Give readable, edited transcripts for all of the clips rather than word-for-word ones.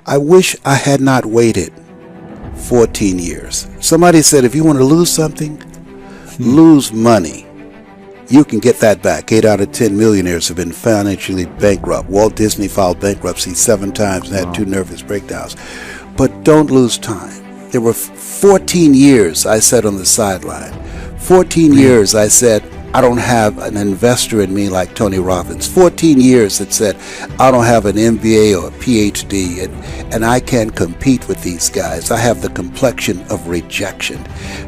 I wish I had not waited 14 years. Somebody said if you want to lose something, lose money. You can get that back. 8 out of 10 millionaires have been financially bankrupt. Walt Disney filed bankruptcy 7 times and had 2 nervous breakdowns. But don't lose time. There were 14 years I sat on the sideline. 14 years I said, I don't have an investor in me like Tony Robbins. 14 years that said, I don't have an MBA or a PhD, and I can't compete with these guys. I have the complexion of rejection.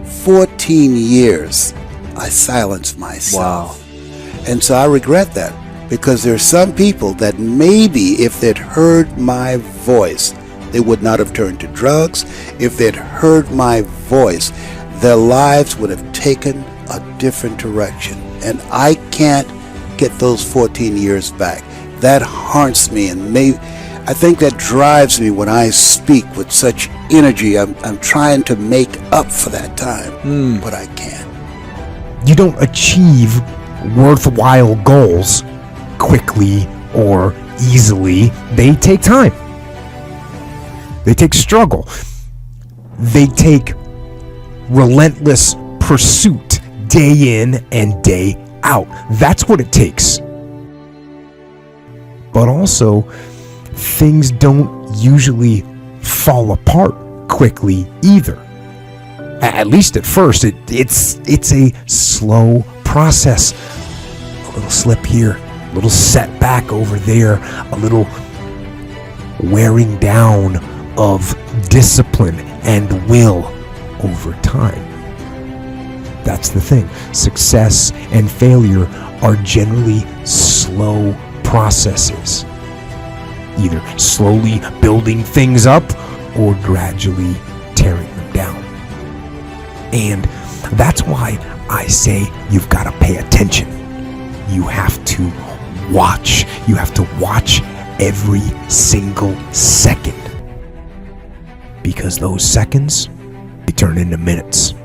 14 years I silenced myself. Wow. And so I regret that, because there are some people that maybe if they'd heard my voice, they would not have turned to drugs. If they'd heard my voice, their lives would have taken a different direction. And I can't get those 14 years back. That haunts me, and I think that drives me when I speak with such energy. I'm trying to make up for that time, but I can't. You don't achieve worthwhile goals quickly or easily. They take time. They take struggle. They take relentless pursuit, day in and day out. That's what it takes. But also, things don't usually fall apart quickly either. At least at first, it's a slow process. A little slip here, a little setback over there, a little wearing down of discipline and will over time. That's the thing. Success and failure are generally slow processes. Either slowly building things up or gradually tearing them down. And that's why I say you've got to pay attention. You have to watch. You have to watch every single second. Because those seconds, they turn into minutes.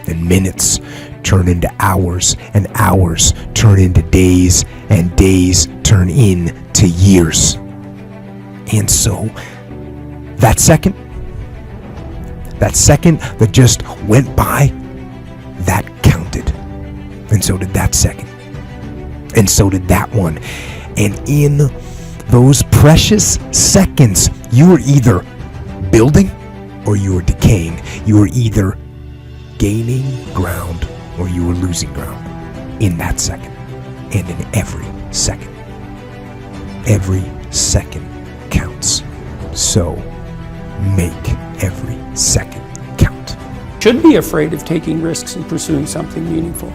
And minutes turn into hours, and hours turn into days, and days turn into years. And so, that second that just went by, that counted. And so did that second. And so did that one. And in those precious seconds, you were either building or you were decaying. You were either gaining ground or you were losing ground in that second, and in every second. Every second counts. So make every second count. Should be afraid of taking risks and pursuing something meaningful.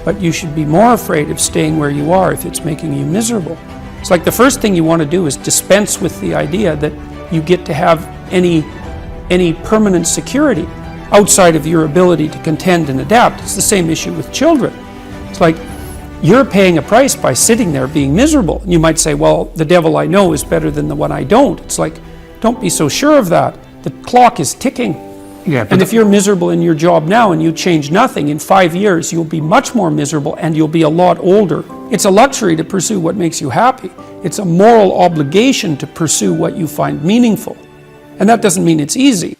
But you should be more afraid of staying where you are if it's making you miserable. It's like the first thing you want to do is dispense with the idea that you get to have any permanent security outside of your ability to contend and adapt. It's the same issue with children. It's like you're paying a price by sitting there being miserable. And you might say, well, the devil I know is better than the one I don't. It's like, don't be so sure of that. The clock is ticking. Yeah, and if you're miserable in your job now and you change nothing, in 5 years you'll be much more miserable and you'll be a lot older. It's a luxury to pursue what makes you happy. It's a moral obligation to pursue what you find meaningful. And that doesn't mean it's easy.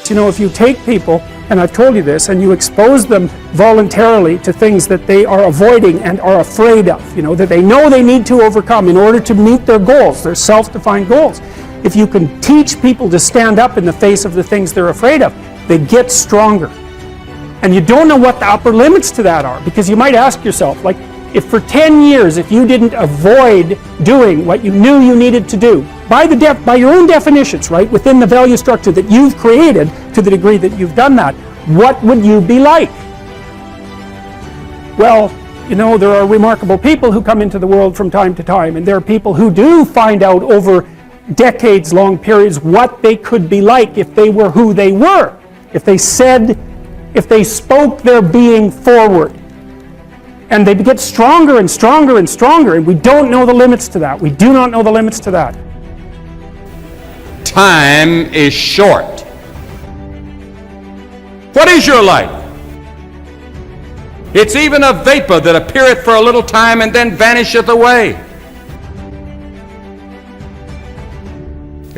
You know, if you take people, and I've told you this, and you expose them voluntarily to things that they are avoiding and are afraid of, you know, that they know they need to overcome in order to meet their goals, their self-defined goals. If you can teach people to stand up in the face of the things they're afraid of, they get stronger. And you don't know what the upper limits to that are, because you might ask yourself, like, if for 10 years, if you didn't avoid doing what you knew you needed to do, by your own definitions, right, within the value structure that you've created, to the degree that you've done that, what would you be like? Well, you know, there are remarkable people who come into the world from time to time, and there are people who do find out over decades-long periods what they could be like if they were who they were, if they spoke their being forward. And they get stronger and stronger and stronger, and we don't know the limits to that. We do not know the limits to that. Time is short. What is your life? It's even a vapor that appeareth for a little time and then vanisheth away.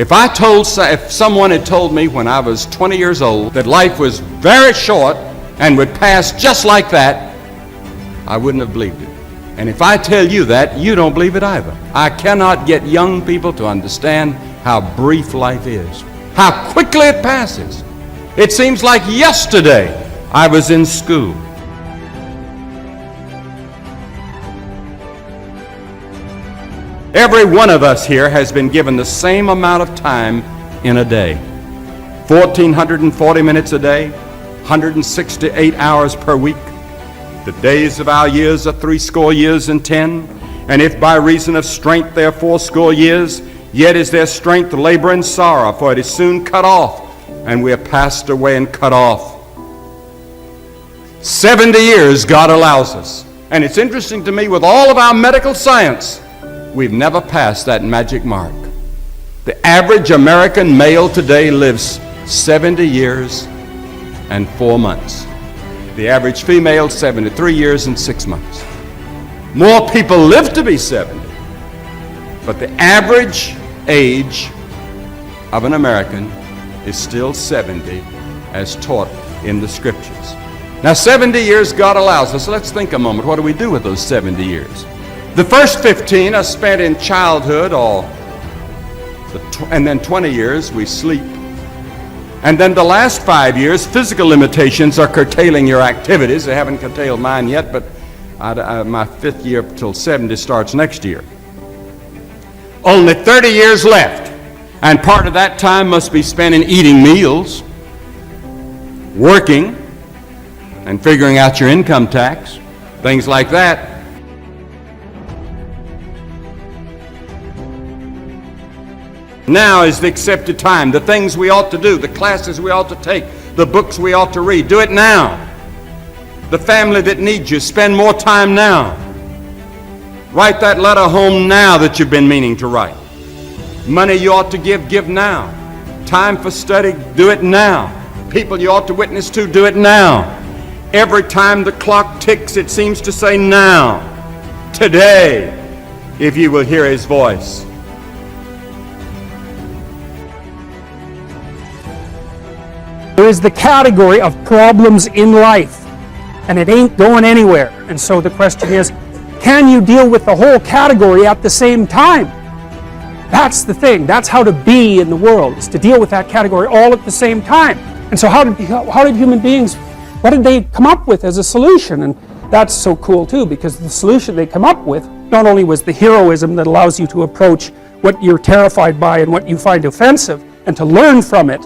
If someone had told me when I was 20 years old that life was very short and would pass just like that, I wouldn't have believed it. And if I tell you that, you don't believe it either. I cannot get young people to understand how brief life is, how quickly it passes. It seems like yesterday I was in school. Every one of us here has been given the same amount of time in a day. 1,440 minutes a day, 168 hours per week. The days of our years are 80 years and 10. And if by reason of strength they are 80 years, yet is their strength labor and sorrow, for it is soon cut off, and we are passed away and cut off. 70 years God allows us. And it's interesting to me, with all of our medical science, we've never passed that magic mark. The average American male today lives 70 years and 4 months. The average female, 73 years and 6 months. More people live to be 70, but the average age of an American is still 70 as taught in the Scriptures. Now, 70 years God allows us. Let's think a moment. What do we do with those 70 years? The first 15 are spent in childhood, and then 20 years we sleep. And then the last 5 years, physical limitations are curtailing your activities. They haven't curtailed mine yet, but my 5th year till 70 starts next year. Only 30 years left, and part of that time must be spent in eating meals, working, and figuring out your income tax, things like that. Now is the accepted time. The things we ought to do, the classes we ought to take, the books we ought to read, do it now. The family that needs you, spend more time now. Write that letter home now that you've been meaning to write. Money you ought to give now. Time for study, do it now. People you ought to witness to, do it now. Every time the clock ticks, it seems to say now, today, if you will hear His voice. There is the category of problems in life, and it ain't going anywhere. And so the question is, can you deal with the whole category at the same time? That's the thing. That's how to be in the world, is to deal with that category all at the same time. And so how did human beings, what did they come up with as a solution? And that's so cool too, because the solution they come up with not only was the heroism that allows you to approach what you're terrified by and what you find offensive and to learn from it,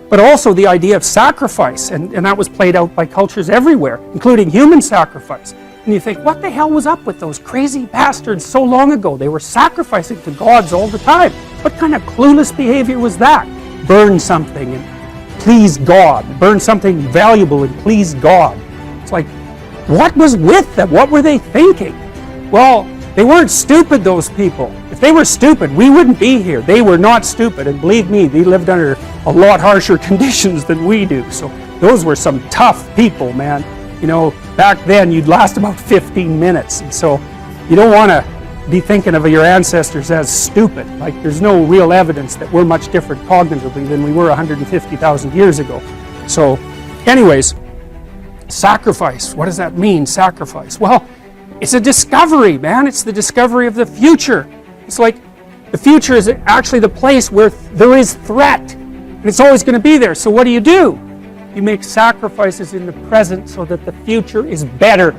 but also the idea of sacrifice, and that was played out by cultures everywhere, including human sacrifice. And you think, what the hell was up with those crazy bastards so long ago? They were sacrificing to gods all the time. What kind of clueless behavior was that? Burn something and please God. Burn something valuable and please God. It's like, what was with them? What were they thinking? Well, they weren't stupid, those people. If they were stupid, we wouldn't be here. They were not stupid, and believe me, they lived under a lot harsher conditions than we do. So those were some tough people, man. You know, back then you'd last about 15 minutes. And so you don't want to be thinking of your ancestors as stupid. Like, there's no real evidence that we're much different cognitively than we were 150,000 years ago. So anyways, sacrifice. What does that mean, sacrifice? Well, it's a discovery, man. It's the discovery of the future. It's like the future is actually the place where there is threat. And it's always going to be there. So what do? You make sacrifices in the present so that the future is better.